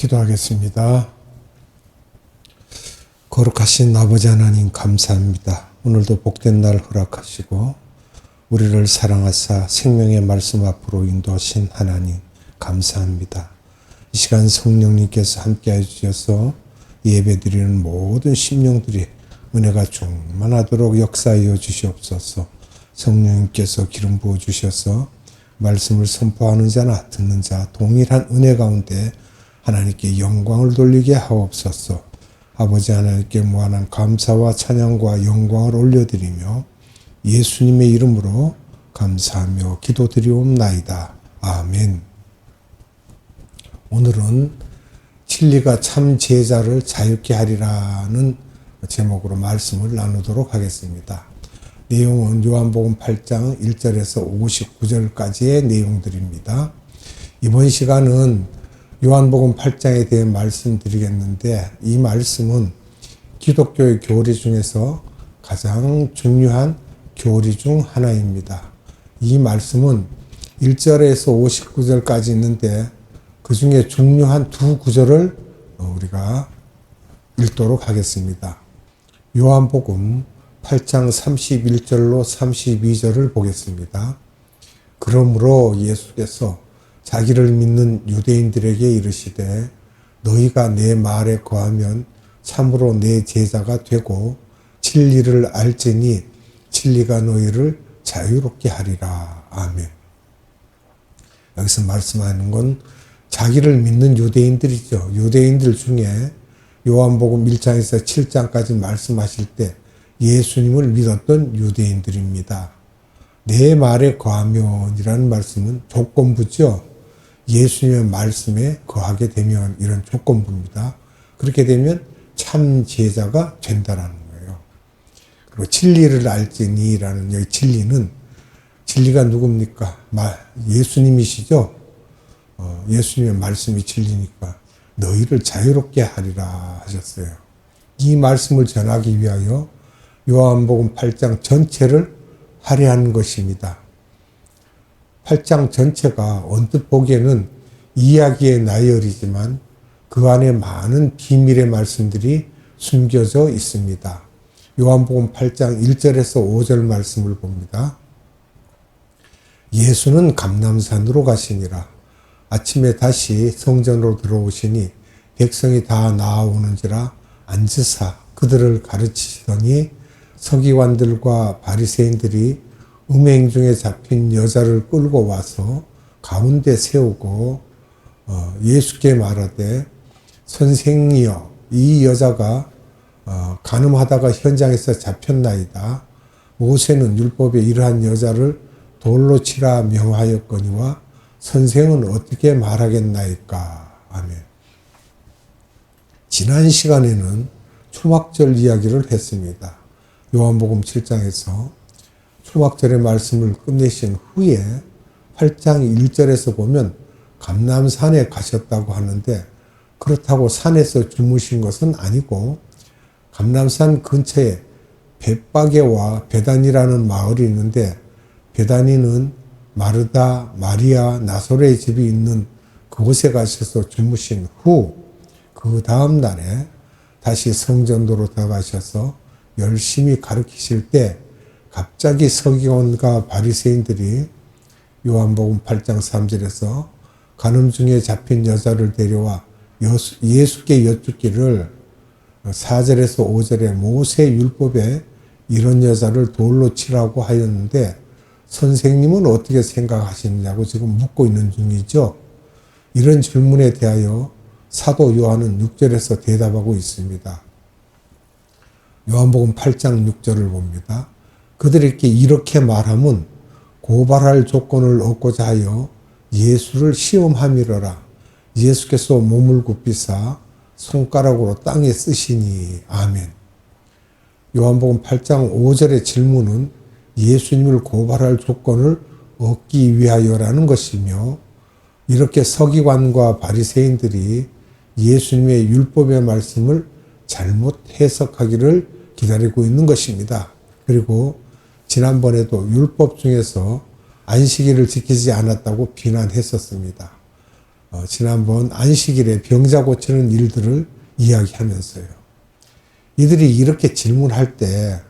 기도하겠습니다. 거룩하신 아버지 하나님 감사합니다. 오늘도 복된 날 허락하시고 우리를 사랑하사 생명의 말씀 앞으로 인도하신 하나님 감사합니다. 이 시간 성령님께서 함께해 주셔서 예배드리는 모든 심령들이 은혜가 충만하도록 역사하여 주시옵소서. 성령님께서 기름 부어 주셔서 말씀을 선포하는 자나 듣는 자 동일한 은혜 가운데 하나님께 영광을 돌리게 하옵소서. 아버지 하나님께 무한한 감사와 찬양과 영광을 올려드리며 예수님의 이름으로 감사하며 기도드리옵나이다. 아멘. 오늘은 진리가 참 제자를 자유케 하리라는 제목으로 말씀을 나누도록 하겠습니다. 내용은 요한복음 8장 1절에서 59절까지의 내용들입니다. 이번 시간은 요한복음 8장에 대해 말씀드리겠는데 이 말씀은 기독교의 교리 중에서 가장 중요한 교리 중 하나입니다. 이 말씀은 1절에서 59절까지 있는데 그 중에 중요한 두 구절을 우리가 읽도록 하겠습니다. 요한복음 8장 31절로 32절을 보겠습니다. 그러므로 예수께서 자기를 믿는 유대인들에게 이르시되 너희가 내 말에 거하면 참으로 내 제자가 되고 진리를 알지니 진리가 너희를 자유롭게 하리라. 아멘. 여기서 말씀하는 건 자기를 믿는 유대인들이죠. 유대인들 중에 요한복음 1장에서 7장까지 말씀하실 때 예수님을 믿었던 유대인들입니다. 내 말에 거하면이라는 말씀은 조건부죠. 예수님의 말씀에 거하게 되면 이런 조건부입니다. 그렇게 되면 참 제자가 된다라는 거예요. 그리고 진리를 알지니라는 여기 진리가 누굽니까? 예수님이시죠. 예수님의 말씀이 진리니까 너희를 자유롭게 하리라 하셨어요. 이 말씀을 전하기 위하여 요한복음 8장 전체를 할애한 것입니다. 8장 전체가 언뜻 보기에는 이야기의 나열이지만 그 안에 많은 비밀의 말씀들이 숨겨져 있습니다. 요한복음 8장 1절에서 5절 말씀을 봅니다. 예수는 감람산으로 가시니라. 아침에 다시 성전으로 들어오시니 백성이 다 나아오는지라 앉으사 그들을 가르치시더니 서기관들과 바리새인들이 음행 중에 잡힌 여자를 끌고 와서 가운데 세우고 예수께 말하되 선생이여 이 여자가 간음하다가 현장에서 잡혔나이다. 모세는 율법에 이러한 여자를 돌로 치라 명하였거니와 선생은 어떻게 말하겠나이까. 아멘. 지난 시간에는 초막절 이야기를 했습니다. 요한복음 7장에서 초막절의 말씀을 끝내신 후에 8장 1절에서 보면 감람산에 가셨다고 하는데 그렇다고 산에서 주무신 것은 아니고 감람산 근처에 벳바게와 베단이라는 마을이 있는데 베다니는 마르다, 마리아, 나소레의 집이 있는 그곳에 가셔서 주무신 후 그 다음 날에 다시 성전도로 들어가셔서 열심히 가르치실 때 갑자기 서기관과 바리새인들이 요한복음 8장 3절에서 간음 중에 잡힌 여자를 데려와 예수께 여쭙기를 4절에서 5절에 모세 율법에 이런 여자를 돌로 치라고 하였는데 선생님은 어떻게 생각하시느냐고 지금 묻고 있는 중이죠. 이런 질문에 대하여 사도 요한은 6절에서 대답하고 있습니다. 요한복음 8장 6절을 봅니다. 그들에게 이렇게 말함은 고발할 조건을 얻고자 하여 예수를 시험함이러라. 예수께서 몸을 굽히사 손가락으로 땅에 쓰시니. 아멘. 요한복음 8장 5절의 질문은 예수님을 고발할 조건을 얻기 위하여라는 것이며 이렇게 서기관과 바리새인들이 예수님의 율법의 말씀을 잘못 해석하기를 기다리고 있는 것입니다. 그리고 지난번에도 율법 중에서 안식일을 지키지 않았다고 비난했었습니다. 지난번 안식일에 병자 고치는 일들을 이야기하면서요. 이들이 이렇게 질문할 때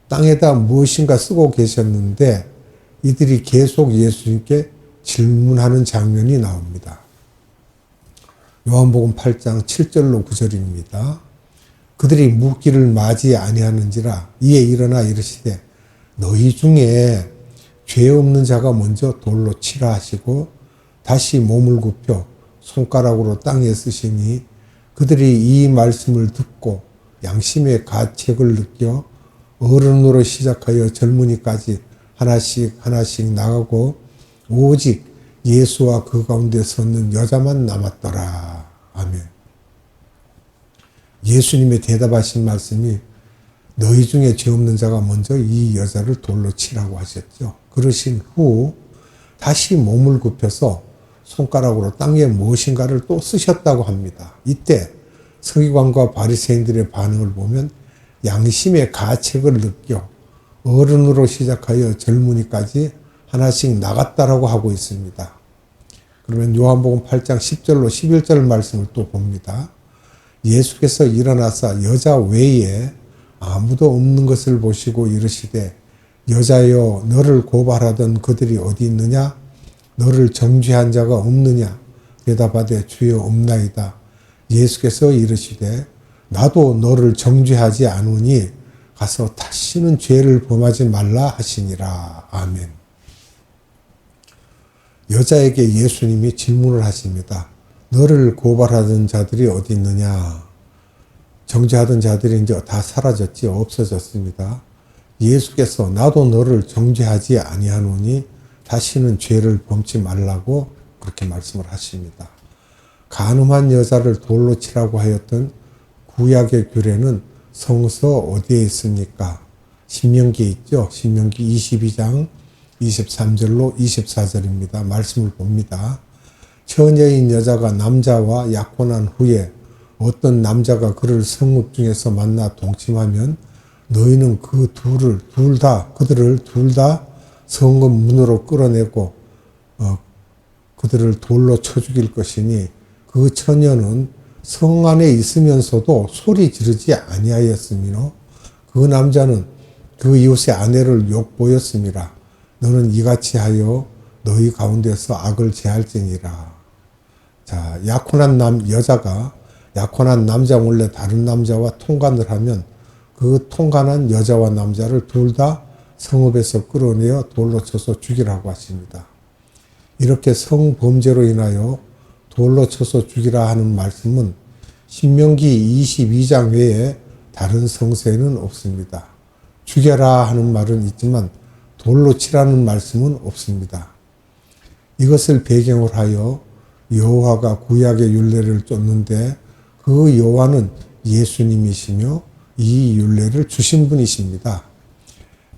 땅에다 무엇인가 쓰고 계셨는데 이들이 계속 예수님께 질문하는 장면이 나옵니다. 요한복음 8장 7절로 9절입니다. 그들이 묻기를 맞이 아니하는지라 이에 일어나 이르시되 너희 중에 죄 없는 자가 먼저 돌로 치라 하시고 다시 몸을 굽혀 손가락으로 땅에 쓰시니 그들이 이 말씀을 듣고 양심의 가책을 느껴 어른으로 시작하여 젊은이까지 하나씩 하나씩 나가고 오직 예수와 그 가운데 섰는 여자만 남았더라. 아멘. 예수님의 대답하신 말씀이 너희 중에 죄 없는 자가 먼저 이 여자를 돌로 치라고 하셨죠. 그러신 후 다시 몸을 굽혀서 손가락으로 땅에 무엇인가를 또 쓰셨다고 합니다. 이때 서기관과 바리새인들의 반응을 보면 양심의 가책을 느껴 어른으로 시작하여 젊은이까지 하나씩 나갔다라고 하고 있습니다. 그러면 요한복음 8장 10절로 11절 말씀을 또 봅니다. 예수께서 일어나사 여자 외에 아무도 없는 것을 보시고 이르시되 여자여 너를 고발하던 그들이 어디 있느냐? 너를 정죄한 자가 없느냐? 대답하되 주여 없나이다. 예수께서 이르시되 나도 너를 정죄하지 않으니 가서 다시는 죄를 범하지 말라 하시니라. 아멘. 여자에게 예수님이 질문을 하십니다. 너를 고발하던 자들이 어디 있느냐? 정죄하던 자들이 이제 다 사라졌지 없어졌습니다. 예수께서 나도 너를 정죄하지 아니하노니 다시는 죄를 범치 말라고 그렇게 말씀을 하십니다. 간음한 여자를 돌로 치라고 하였던 구약의 규례는 성서 어디에 있습니까? 신명기에 있죠. 신명기 22장 23절로 24절입니다. 말씀을 봅니다. 처녀인 여자가 남자와 약혼한 후에 어떤 남자가 그를 성읍 중에서 만나 동침하면 너희는 그들을 둘 다 성읍 문으로 끌어내고 그들을 돌로 쳐 죽일 것이니 그 처녀는 성 안에 있으면서도 소리 지르지 아니하였으므로 그 남자는 그 이웃의 아내를 욕보였음이라. 너는 이같이 하여 너희 가운데서 악을 제할지니라. 자, 여자가 약혼한 남자 몰래 다른 남자와 통간을 하면 그 통간한 여자와 남자를 둘 다 성읍에서 끌어내어 돌로 쳐서 죽이라고 하십니다. 이렇게 성범죄로 인하여 돌로 쳐서 죽이라 하는 말씀은 신명기 22장 외에 다른 성서에는 없습니다. 죽여라 하는 말은 있지만 돌로 치라는 말씀은 없습니다. 이것을 배경으로 하여 여호와가 구약의 율례를 쫓는데 그 여호와는 예수님이시며 이 율례를 주신 분이십니다.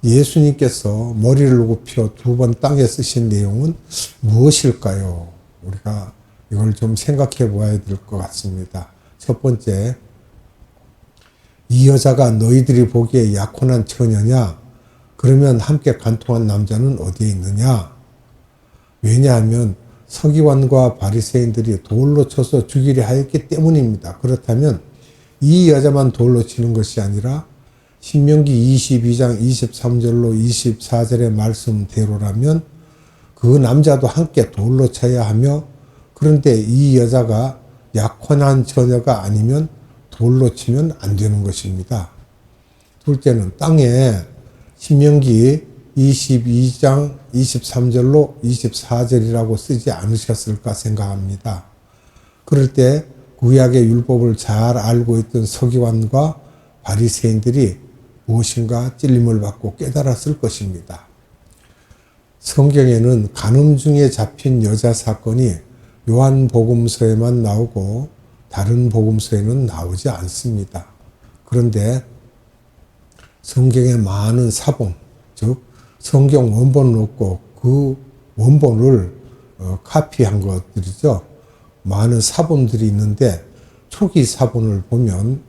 예수님께서 머리를 굽혀 2번 땅에 쓰신 내용은 무엇일까요? 우리가 이걸 좀 생각해 보아야 될 것 같습니다. 첫 번째, 이 여자가 너희들이 보기에 약혼한 처녀냐? 그러면 함께 간통한 남자는 어디에 있느냐? 왜냐하면 서기관과 바리새인들이 돌로 쳐서 죽이려 하였기 때문입니다. 그렇다면 이 여자만 돌로 치는 것이 아니라 신명기 22장 23절로 24절의 말씀대로라면 그 남자도 함께 돌로 쳐야 하며 그런데 이 여자가 약혼한 처녀가 아니면 돌로 치면 안 되는 것입니다. 둘째는 땅에 신명기 22장 23절로 24절이라고 쓰지 않으셨을까 생각합니다. 그럴 때 구약의 율법을 잘 알고 있던 서기관과 바리새인들이 무엇인가 찔림을 받고 깨달았을 것입니다. 성경에는 간음 중에 잡힌 여자 사건이 요한복음서에만 나오고 다른 복음서에는 나오지 않습니다. 그런데 성경의 많은 사본, 즉 성경 원본을 얻고 그 원본을 카피한 것들이죠. 많은 사본들이 있는데 초기 사본을 보면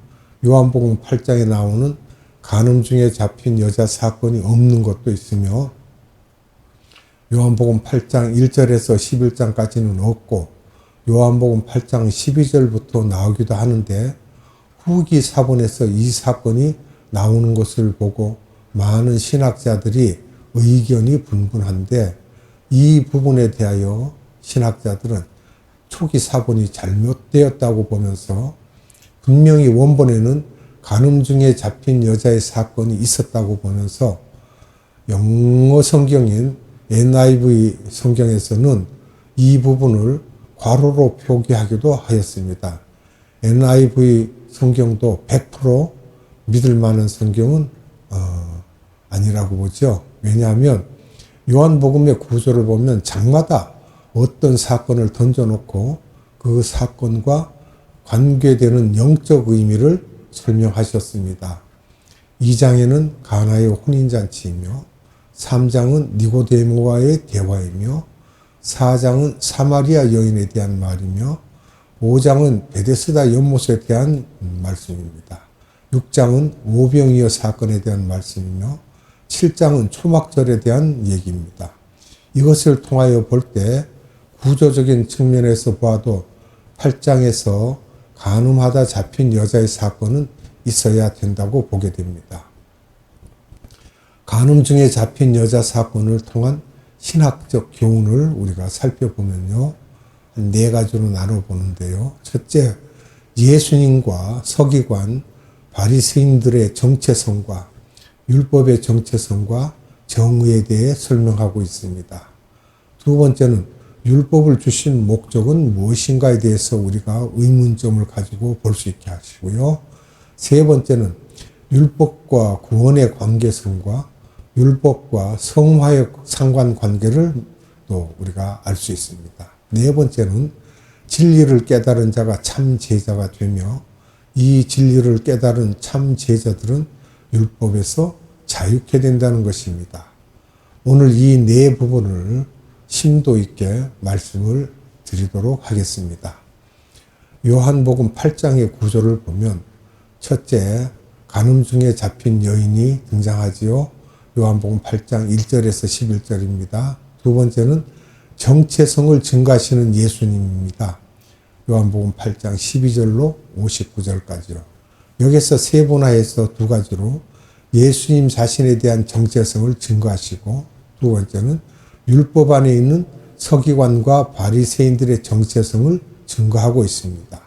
요한복음 8장에 나오는 간음 중에 잡힌 여자 사건이 없는 것도 있으며 요한복음 8장 1절에서 11장까지는 없고 요한복음 8장 12절부터 나오기도 하는데 후기 사본에서 이 사건이 나오는 것을 보고 많은 신학자들이 의견이 분분한데 이 부분에 대하여 신학자들은 초기 사본이 잘못되었다고 보면서 분명히 원본에는 간음 중에 잡힌 여자의 사건이 있었다고 보면서 영어 성경인 NIV 성경에서는 이 부분을 괄호로 표기하기도 하였습니다. NIV 성경도 100% 믿을 만한 성경은 아니라고 보죠. 왜냐하면 요한복음의 구조를 보면 장마다 어떤 사건을 던져놓고 그 사건과 관계되는 영적 의미를 설명하셨습니다. 2장에는 가나의 혼인잔치이며 3장은 니고데모와의 대화이며 4장은 사마리아 여인에 대한 말이며 5장은 베데스다 연못에 대한 말씀입니다. 6장은 오병이어 사건에 대한 말씀이며 7장은 초막절에 대한 얘기입니다. 이것을 통하여 볼 때 구조적인 측면에서 보아도 8장에서 간음하다 잡힌 여자의 사건은 있어야 된다고 보게 됩니다. 간음 중에 잡힌 여자 사건을 통한 신학적 교훈을 우리가 살펴보면요. 한 4가지로 나눠보는데요. 첫째, 예수님과 서기관, 바리새인들의 정체성과 율법의 정체성과 정의에 대해 설명하고 있습니다. 두 번째는 율법을 주신 목적은 무엇인가에 대해서 우리가 의문점을 가지고 볼 수 있게 하시고요. 세 번째는 율법과 구원의 관계성과 율법과 성화의 상관관계를 또 우리가 알 수 있습니다. 네 번째는 진리를 깨달은 자가 참 제자가 되며 이 진리를 깨달은 참 제자들은 율법에서 자유케 된다는 것입니다. 오늘 이 네 부분을 심도 있게 말씀을 드리도록 하겠습니다. 요한복음 8장의 구조를 보면 첫째, 간음 중에 잡힌 여인이 등장하지요. 요한복음 8장 1절에서 11절입니다. 두 번째는 정체성을 증가하시는 예수님입니다. 요한복음 8장 12절로 59절까지요. 여기서 세분화해서 두 가지로 예수님 자신에 대한 정체성을 증거하시고 두 번째는 율법 안에 있는 서기관과 바리새인들의 정체성을 증거하고 있습니다.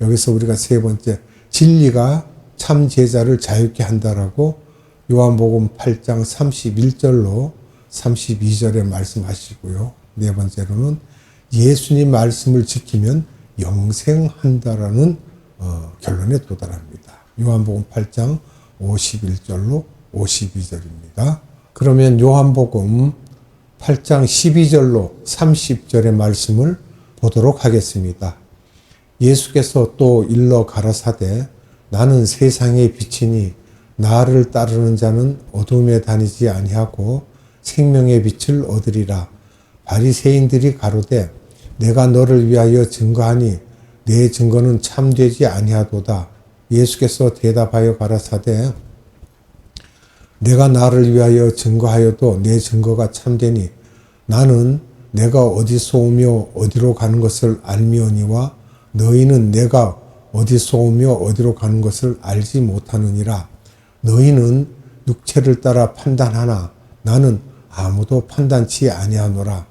여기서 우리가 세 번째, 진리가 참 제자를 자유케 한다라고 요한복음 8장 31절로 32절에 말씀하시고요. 네 번째로는 예수님 말씀을 지키면 영생한다라는 결론에 도달합니다. 요한복음 8장 51절로 52절입니다. 그러면 요한복음 8장 12절로 30절의 말씀을 보도록 하겠습니다. 예수께서 또 일러 가라사대 나는 세상의 빛이니 나를 따르는 자는 어둠에 다니지 아니하고 생명의 빛을 얻으리라. 바리새인들이 가로되 내가 너를 위하여 증거하니 내 증거는 참되지 아니하도다. 예수께서 대답하여 가라사대 내가 나를 위하여 증거하여도 내 증거가 참되니 나는 내가 어디서 오며 어디로 가는 것을 알미오니와 너희는 내가 어디서 오며 어디로 가는 것을 알지 못하느니라. 너희는 육체를 따라 판단하나 나는 아무도 판단치 아니하노라.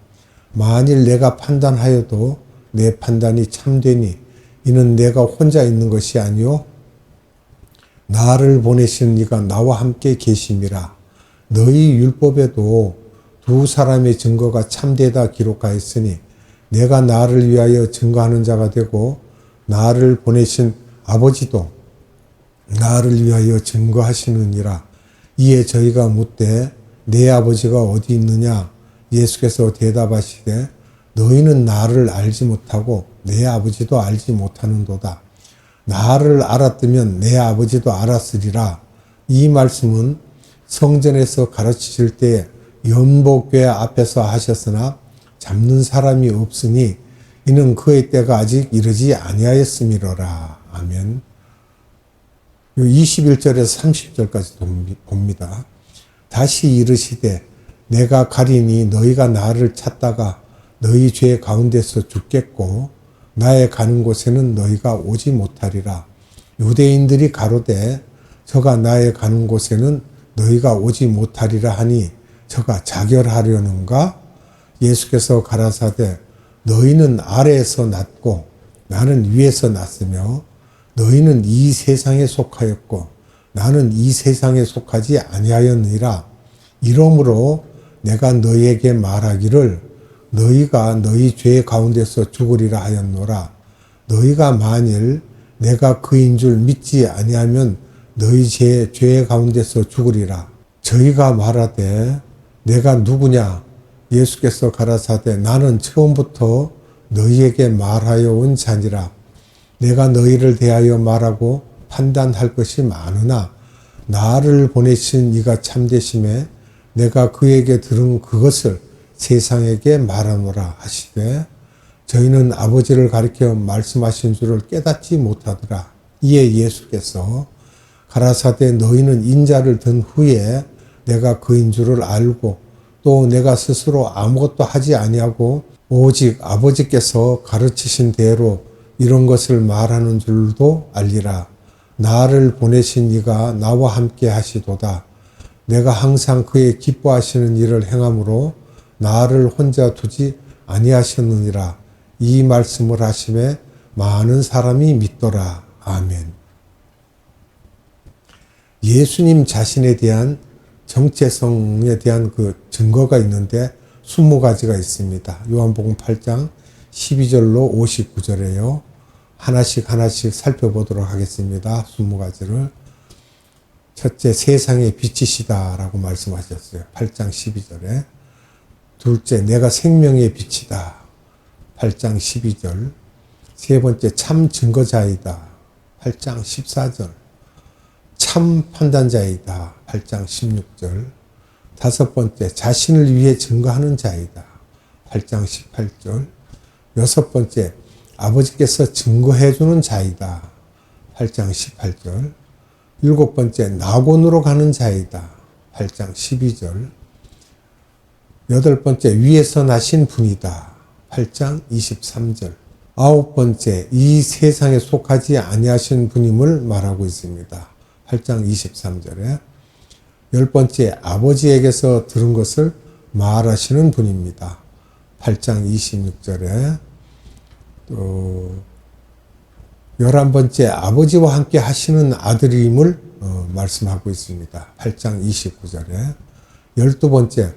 만일 내가 판단하여도 내 판단이 참되니 이는 내가 혼자 있는 것이 아니요 나를 보내신 이가 나와 함께 계심이라. 너희 율법에도 두 사람의 증거가 참되다 기록하였으니 내가 나를 위하여 증거하는 자가 되고 나를 보내신 아버지도 나를 위하여 증거하시느니라. 이에 저희가 묻되 내 아버지가 어디 있느냐? 예수께서 대답하시되 너희는 나를 알지 못하고 내 아버지도 알지 못하는도다. 나를 알았으면 내 아버지도 알았으리라. 이 말씀은 성전에서 가르치실 때 연복궤 앞에서 하셨으나 잡는 사람이 없으니 이는 그의 때가 아직 이르지 아니하였음이로라. 아멘. 21절에서 30절까지 봅니다. 다시 이르시되 내가 가리니 너희가 나를 찾다가 너희 죄 가운데서 죽겠고 나의 가는 곳에는 너희가 오지 못하리라. 유대인들이 가로되 저가 나의 가는 곳에는 너희가 오지 못하리라 하니 저가 자결하려는가? 예수께서 가라사대 너희는 아래에서 났고 나는 위에서 났으며 너희는 이 세상에 속하였고 나는 이 세상에 속하지 아니하였느니라. 이러므로 내가 너희에게 말하기를 너희가 너희 죄 가운데서 죽으리라 하였노라. 너희가 만일 내가 그인 줄 믿지 아니하면 너희 죄 가운데서 죽으리라. 저희가 말하되 내가 누구냐? 예수께서 가라사대 나는 처음부터 너희에게 말하여 온 자니라. 내가 너희를 대하여 말하고 판단할 것이 많으나 나를 보내신 이가 참되심에 내가 그에게 들은 그것을 세상에게 말하노라 하시되 저희는 아버지를 가리켜 말씀하신 줄을 깨닫지 못하더라. 이에 예수께서 가라사대 너희는 인자를 든 후에 내가 그인 줄을 알고 또 내가 스스로 아무것도 하지 아니하고 오직 아버지께서 가르치신 대로 이런 것을 말하는 줄도 알리라. 나를 보내신 이가 나와 함께 하시도다. 내가 항상 그의 기뻐하시는 일을 행함으로 나를 혼자 두지 아니하셨느니라. 이 말씀을 하심에 많은 사람이 믿더라. 아멘. 예수님 자신에 대한 정체성에 대한 그 증거가 있는데 20가지가 있습니다. 요한복음 8장 12절로 59절에요. 하나씩 살펴보도록 하겠습니다. 20가지를. 첫째, 세상의 빛이시다 라고 말씀하셨어요. 8장 12절에. 둘째, 내가 생명의 빛이다. 8장 12절. 세 번째, 참 증거자이다. 8장 14절. 참 판단자이다. 8장 16절. 다섯 번째, 자신을 위해 증거하는 자이다. 8장 18절. 여섯 번째, 아버지께서 증거해주는 자이다. 8장 18절. 일곱 번째, 낙원으로 가는 자이다. 8장 12절. 여덟 번째, 위에서 나신 분이다. 8장 23절. 아홉 번째, 이 세상에 속하지 아니하신 분임을 말하고 있습니다. 8장 23절에. 열 번째, 아버지에게서 들은 것을 말하시는 분입니다. 8장 26절에. 또 11번째, 아버지와 함께 하시는 아들임을 말씀하고 있습니다. 8장 29절에. 12번째,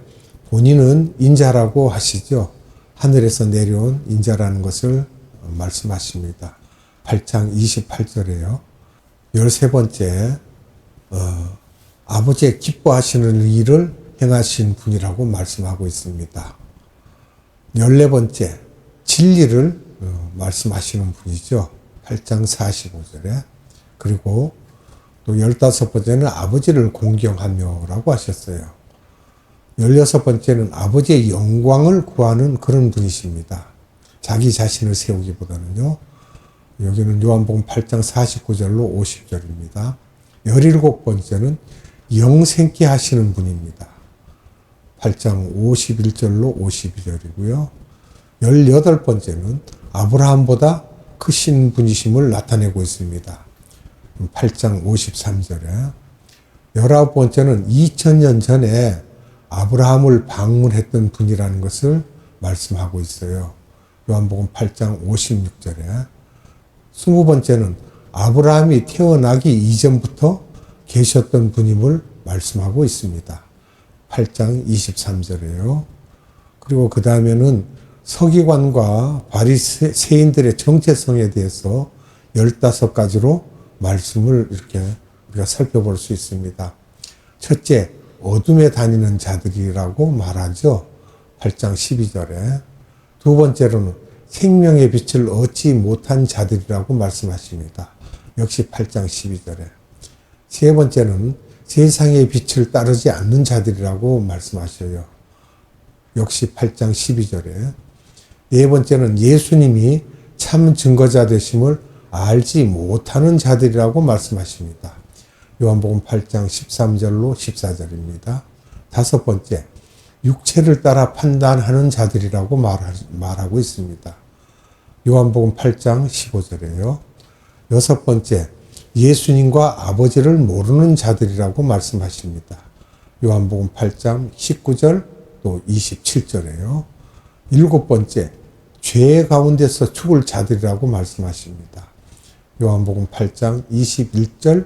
본인은 인자라고 하시죠. 하늘에서 내려온 인자라는 것을 말씀하십니다. 8장 28절에요. 13번째, 아버지의 기뻐하시는 일을 행하신 분이라고 말씀하고 있습니다. 14번째, 진리를 말씀하시는 분이죠. 8장 45절에. 그리고 또 15번째는 아버지를 공경하며라고 하셨어요. 16번째는 아버지의 영광을 구하는 그런 분이십니다. 자기 자신을 세우기보다는요. 여기는 요한복음 8장 49절로 50절입니다. 17번째는 영생케 하시는 분입니다. 8장 51절로 52절이고요. 18번째는 아브라함보다 크신 분이심을 나타내고 있습니다. 8장 53절에. 19번째는 2000년 전에 아브라함을 방문했던 분이라는 것을 말씀하고 있어요. 요한복음 8장 56절에. 20번째는 아브라함이 태어나기 이전부터 계셨던 분임을 말씀하고 있습니다. 8장 23절에요. 그리고 그 다음에는 서기관과 바리새인들의 정체성에 대해서 15가지로 말씀을 이렇게 우리가 살펴볼 수 있습니다. 첫째, 어둠에 다니는 자들이라고 말하죠. 8장 12절에. 두 번째로는 생명의 빛을 얻지 못한 자들이라고 말씀하십니다. 역시 8장 12절에. 세 번째는 세상의 빛을 따르지 않는 자들이라고 말씀하셔요. 역시 8장 12절에. 네 번째는 예수님이 참 증거자 되심을 알지 못하는 자들이라고 말씀하십니다. 요한복음 8장 13절로 14절입니다. 다섯 번째, 육체를 따라 판단하는 자들이라고 말하고 있습니다. 요한복음 8장 15절에요. 여섯 번째, 예수님과 아버지를 모르는 자들이라고 말씀하십니다. 요한복음 8장 19절 또 27절에요. 일곱 번째, 죄 가운데서 죽을 자들이라고 말씀하십니다. 요한복음 8장 21절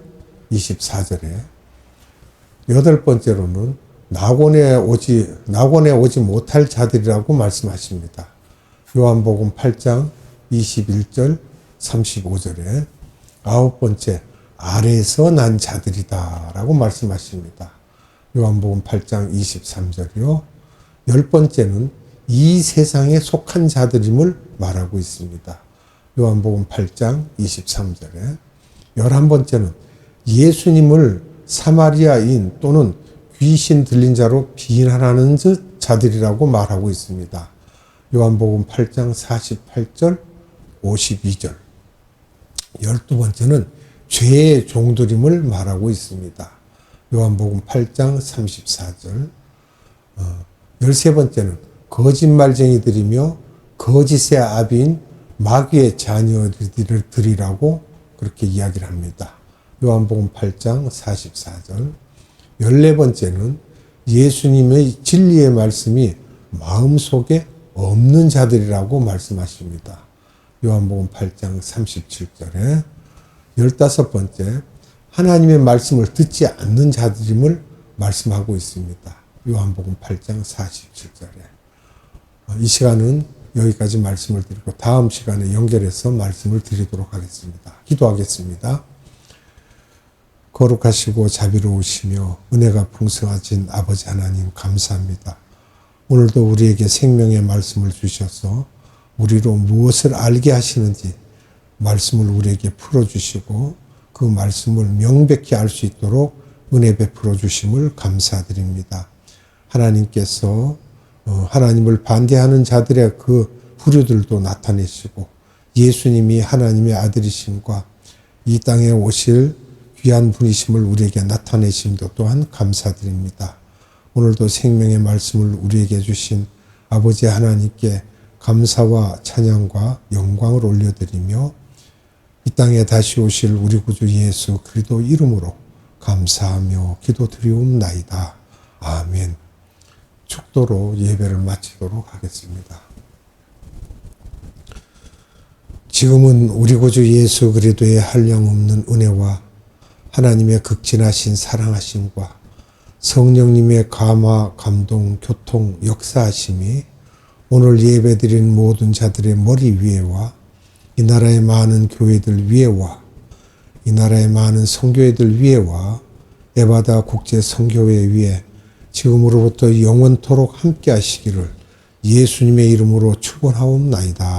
24절에. 여덟 번째로는 낙원에 오지 못할 자들이라고 말씀하십니다. 요한복음 8장 21절 35절에. 아홉 번째, 아래에서 난 자들이다 라고 말씀하십니다. 요한복음 8장 23절이요. 열 번째는 이 세상에 속한 자들임을 말하고 있습니다. 요한복음 8장 23절에. 11번째는 예수님을 사마리아인 또는 귀신 들린 자로 비난하는 자들이라고 말하고 있습니다. 요한복음 8장 48절 52절. 12번째는 죄의 종들임을 말하고 있습니다. 요한복음 8장 34절. 13번째는 거짓말쟁이들이며 거짓의 아비인 마귀의 자녀들이라고 그렇게 이야기를 합니다. 요한복음 8장 44절. 14번째는 예수님의 진리의 말씀이 마음속에 없는 자들이라고 말씀하십니다. 요한복음 8장 37절에. 15번째, 하나님의 말씀을 듣지 않는 자들임을 말씀하고 있습니다. 요한복음 8장 47절에. 이 시간은 여기까지 말씀을 드리고 다음 시간에 연결해서 말씀을 드리도록 하겠습니다. 기도하겠습니다. 거룩하시고 자비로우시며 은혜가 풍성하신 아버지 하나님 감사합니다. 오늘도 우리에게 생명의 말씀을 주셔서 우리로 무엇을 알게 하시는지 말씀을 우리에게 풀어주시고 그 말씀을 명백히 알 수 있도록 은혜 베풀어 주심을 감사드립니다. 하나님께서 하나님을 반대하는 자들의 그 부류들도 나타내시고 예수님이 하나님의 아들이심과 이 땅에 오실 귀한 분이심을 우리에게 나타내심도 또한 감사드립니다. 오늘도 생명의 말씀을 우리에게 주신 아버지 하나님께 감사와 찬양과 영광을 올려드리며 이 땅에 다시 오실 우리 구주 예수 그리스도 이름으로 감사하며 기도드리옵나이다. 아멘. 축도로 예배를 마치도록 하겠습니다. 지금은 우리 구주 예수 그리스도의 한량없는 은혜와 하나님의 극진하신 사랑하심과 성령님의 감화, 감동, 교통, 역사하심이 오늘 예배드린 모든 자들의 머리 위에와 이 나라의 많은 교회들 위에와 이 나라의 많은 선교회들 위에와 에바다 국제 선교회 위에 지금으로부터 영원토록 함께 하시기를 예수님의 이름으로 축원하옵나이다.